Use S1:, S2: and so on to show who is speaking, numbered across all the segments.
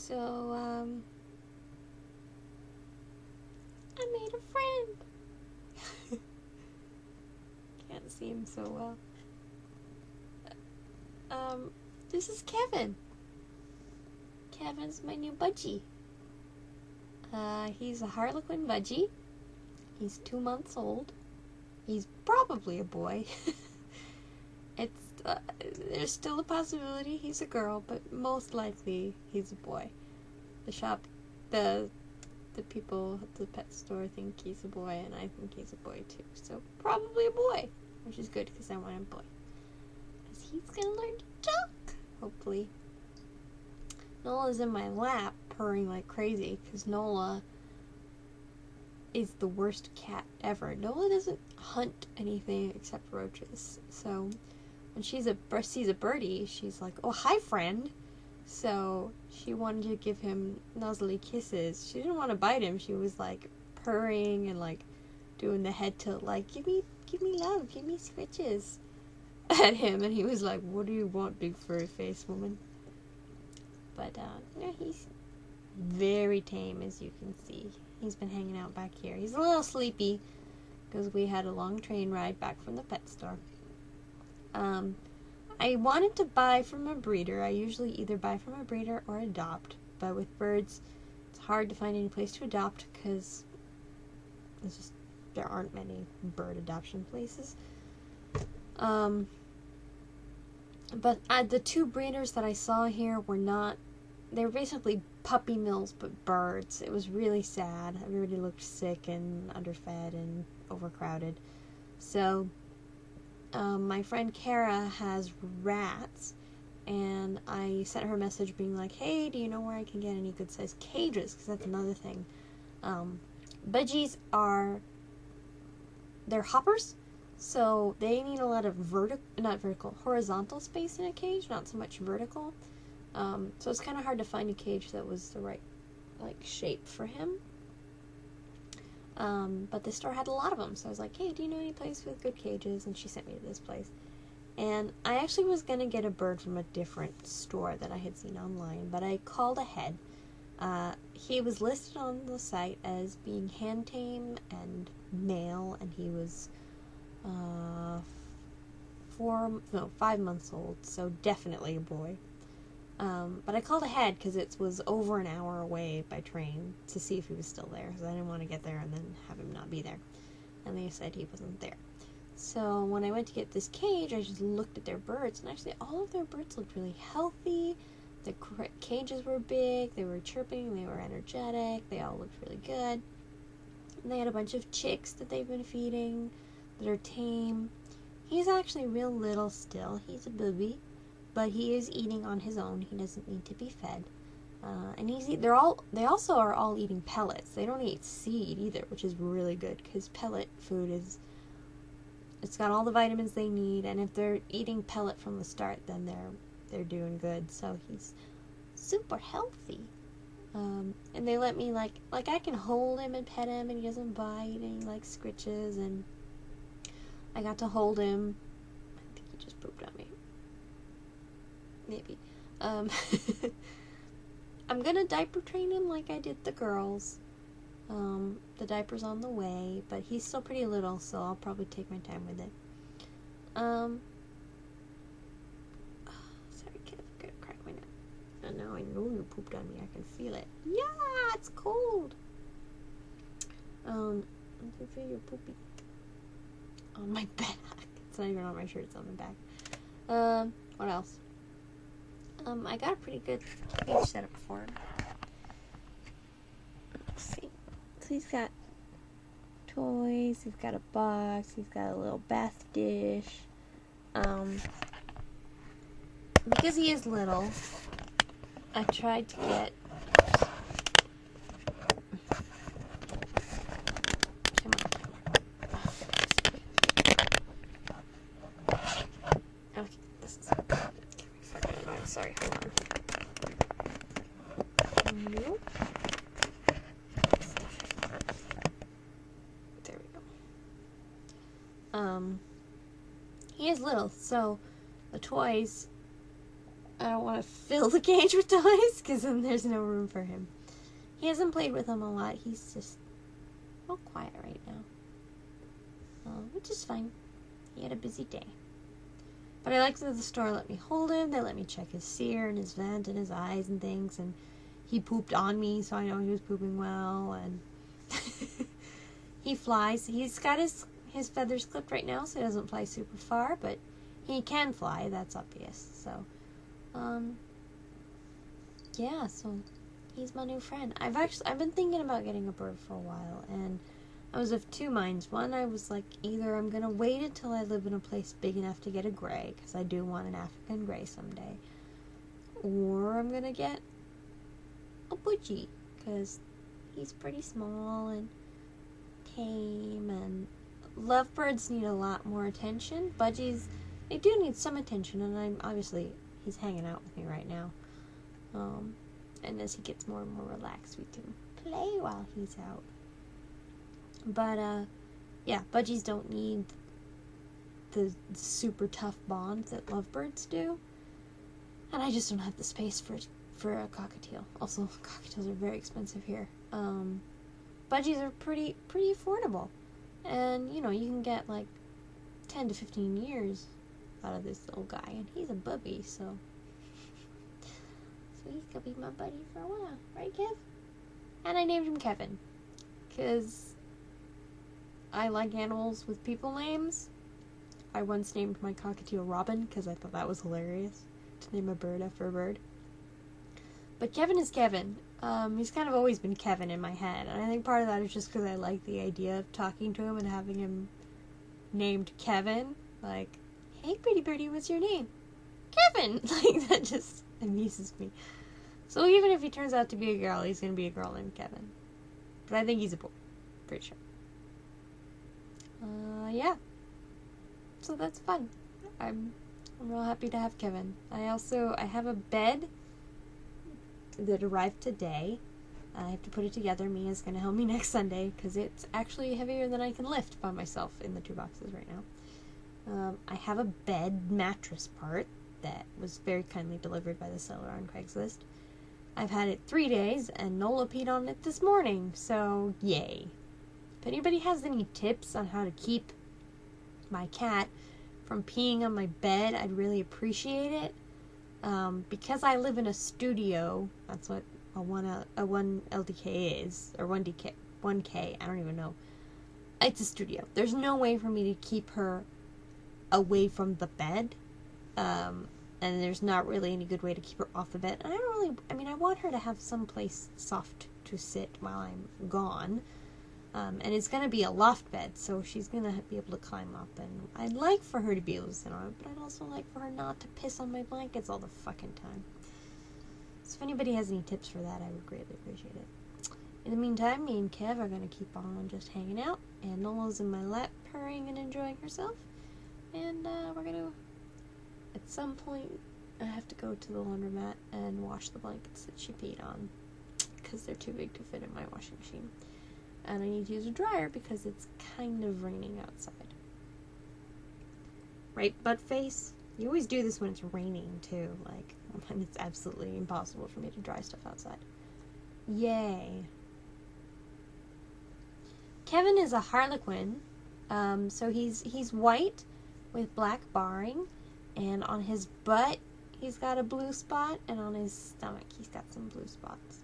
S1: So, I made a friend. Can't see him so well. This is Kevin. Kevin's my new budgie. He's a Harlequinn Budgie. He's 2 months old. He's probably a boy. There's still a possibility he's a girl, but most likely he's a boy. The people at the pet store think he's a boy, and I think he's a boy too. So probably a boy, which is good because I want a boy. Because he's gonna learn to talk, hopefully. Nola's in my lap, purring like crazy, because Nola is the worst cat ever. Nola doesn't hunt anything except roaches. So when she sees a birdie, she's like, "Oh, hi, friend." So she wanted to give him nuzzly kisses. She didn't want to bite him. She was like purring and like doing the head tilt, like, give me love, give me scritches at him. And he was like, "What do you want, big furry face woman?" But yeah, he's very tame, as you can see. He's been hanging out back here. He's a little sleepy because we had a long train ride back from the pet store. I wanted to buy from a breeder. I usually either buy from a breeder or adopt. But with birds, it's hard to find any place to adopt because there aren't many bird adoption places. But the two breeders that I saw here they were basically puppy mills but birds. It was really sad. Everybody looked sick and underfed and overcrowded. So my friend Kara has rats, and I sent her a message being like, "Hey, do you know where I can get any good sized cages?" Because that's another thing. Budgies they're hoppers, so they need a lot of horizontal space in a cage, not so much vertical. So it's kind of hard to find a cage that was the right shape for him. But the store had a lot of them, so I was like, "Hey, do you know any place with good cages?" And she sent me to this place. And I actually was going to get a bird from a different store that I had seen online, but I called ahead. He was listed on the site as being hand tame and male, and he was 5 months old, so definitely a boy. But I called ahead because it was over an hour away by train to see if he was still there, because I didn't want to get there and then have him not be there. And they said he wasn't there. So when I went to get this cage, I just looked at their birds, and actually all of their birds looked really healthy. The cages were big, they were chirping, they were energetic, they all looked really good. And they had a bunch of chicks that they've been feeding that are tame. He's actually real little still. He's a baby. But he is eating on his own. He doesn't need to be fed. And they also are all eating pellets. They don't eat seed either, which is really good because pellet food it's got all the vitamins they need, and if they're eating pellet from the start, then they're doing good. So he's super healthy. And they let me I can hold him and pet him, and he doesn't bite, and he likes scritches, and I got to hold him. I think he just pooped on me. Maybe. I'm gonna diaper train him like I did the girls. The diaper's on the way, but he's still pretty little, so I'll probably take my time with it. Sorry, kid, I'm gonna crack my neck. And now I know you pooped on me. I can feel it. Yeah, it's cold. I can feel your poopy on my back. It's not even on my shirt, it's on my back. What else? I got a pretty good cage set up for him. Let's see. So he's got toys, he's got a box, he's got a little bath dish. Because he is little, I tried to get sorry, hold on. Nope. There we go. He is little, so the toys I don't want to fill the cage with toys, because then there's no room for him. He hasn't played with them a lot. He's just all quiet right now. Which is fine. He had a busy day. But I like that the store let me hold him. They let me check his cere and his vent and his eyes and things. And he pooped on me, so I know he was pooping well. And he flies. He's got his feathers clipped right now, so he doesn't fly super far. But he can fly. That's obvious. So, yeah, so he's my new friend. I've been thinking about getting a bird for a while, and I was of two minds. One, I was like, either I'm going to wait until I live in a place big enough to get a gray, because I do want an African gray someday, or I'm going to get a budgie, because he's pretty small and tame, and lovebirds need a lot more attention. Budgies, they do need some attention, and he's hanging out with me right now. And as he gets more and more relaxed, we can play while he's out. But, yeah, budgies don't need the super tough bond that lovebirds do. And I just don't have the space for a cockatiel. Also, cockatiels are very expensive here. Budgies are pretty affordable. And, you know, you can get, like, 10 to 15 years out of this little guy. And he's a bubby, so he's gonna be my buddy for a while. Right, Kev? And I named him Kevin. Because I like animals with people names. I once named my cockatiel Robin, because I thought that was hilarious, to name a bird after a bird. But Kevin is Kevin. He's kind of always been Kevin in my head, and I think part of that is just because I like the idea of talking to him and having him named Kevin. Like, hey, pretty birdie, what's your name? Kevin! Like, that just amuses me. So even if he turns out to be a girl, he's going to be a girl named Kevin. But I think he's a boy. Pretty sure. Yeah. So that's fun. I'm real happy to have Kevin. I have a bed that arrived today. I have to put it together. Mia's going to help me next Sunday, because it's actually heavier than I can lift by myself in the 2 boxes right now. I have a bed mattress part that was very kindly delivered by the seller on Craigslist. I've had it 3 days, and Nola peed on it this morning, so yay. If anybody has any tips on how to keep my cat from peeing on my bed, I'd really appreciate it. Because I live in a studio, that's what a 1 LDK is, or 1K, I don't even know. It's a studio. There's no way for me to keep her away from the bed, and there's not really any good way to keep her off the bed. And I want her to have some place soft to sit while I'm gone. And it's going to be a loft bed, so she's going to be able to climb up. And I'd like for her to be able to sit on it, but I'd also like for her not to piss on my blankets all the fucking time. So if anybody has any tips for that, I would greatly appreciate it. In the meantime, me and Kev are going to keep on just hanging out. And Nola's in my lap, purring and enjoying herself. And we're going to, at some point, I have to go to the laundromat and wash the blankets that she peed on, because they're too big to fit in my washing machine. And I need to use a dryer because it's kind of raining outside. Right, butt face? You always do this when it's raining, too. Like, when it's absolutely impossible for me to dry stuff outside. Yay. Kevin is a Harlequinn. So he's white with black barring. And on his butt, he's got a blue spot. And on his stomach, he's got some blue spots.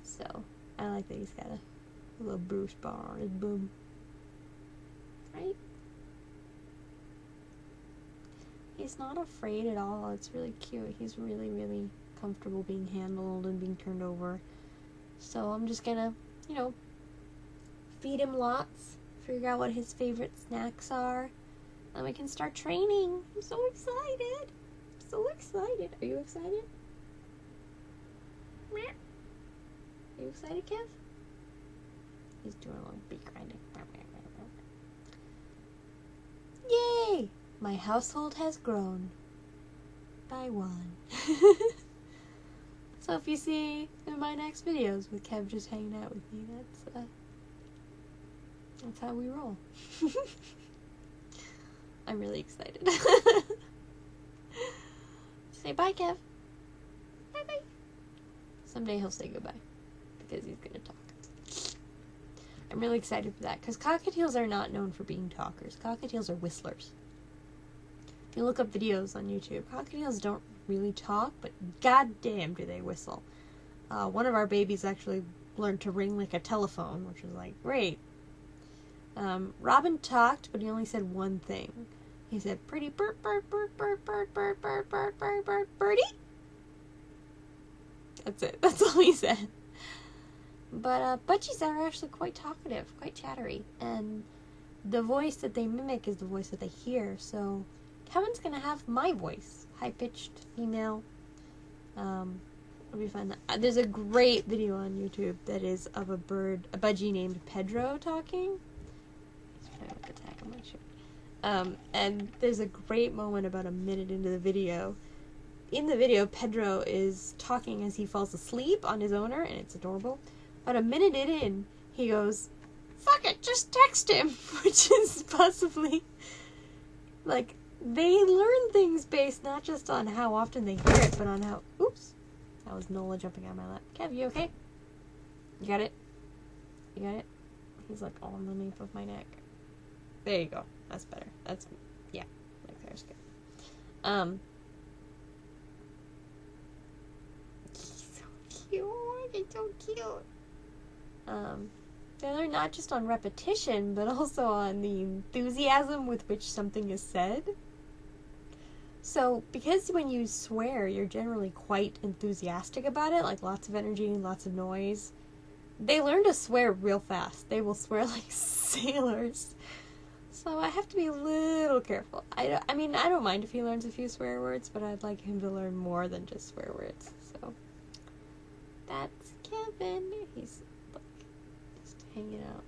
S1: So, I like that he's got a little blue spot on his bum. Right? He's not afraid at all. It's really cute. He's really, really comfortable being handled and being turned over. So I'm just gonna, feed him lots, figure out what his favorite snacks are, and we can start training. I'm so excited. So excited. Are you excited? Are you excited, Kev? He's doing a little beak grinding. Yay! My household has grown. By 1. So if you see in my next videos with Kev just hanging out with me, that's how we roll. Say bye, Kev. Bye-bye. Someday he'll say goodbye, because he's going to talk. I'm really excited for that, because cockatiels are not known for being talkers. Cockatiels are whistlers. If you look up videos on YouTube, cockatiels don't really talk, but goddamn do they whistle. One of our babies actually learned to ring like a telephone, which was like, great. Robin talked, but he only said one thing. He said, pretty bird, bird, bird, bird, bird, bird, bird, bird, bird, bird, birdie. That's it. That's all he said. But budgies are actually quite talkative, quite chattery, and the voice that they mimic is the voice that they hear. So Kevin's gonna have my voice, high-pitched, female. It'll be fun. There's a great video on YouTube that is of a budgie named Pedro talking. He's trying to attack on my shirt. And there's a great moment about a minute into the video. In the video, Pedro is talking as he falls asleep on his owner, and it's adorable. But a minute in, he goes, fuck it, just text him, which is possibly, like, they learn things based not just on how often they hear it, but on how, oops, that was Nola jumping on my lap. Kev, you okay? You got it? You got it? He's, like, all underneath of my neck. There you go. That's better. That's, yeah, like, there's good. He's so cute. He's so cute. They learn not just on repetition, but also on the enthusiasm with which something is said. So, because when you swear, you're generally quite enthusiastic about it, like lots of energy, lots of noise, they learn to swear real fast. They will swear like sailors. So I have to be a little careful. I mean, I don't mind if he learns a few swear words, but I'd like him to learn more than just swear words. So, that's Kevin. He's hanging out.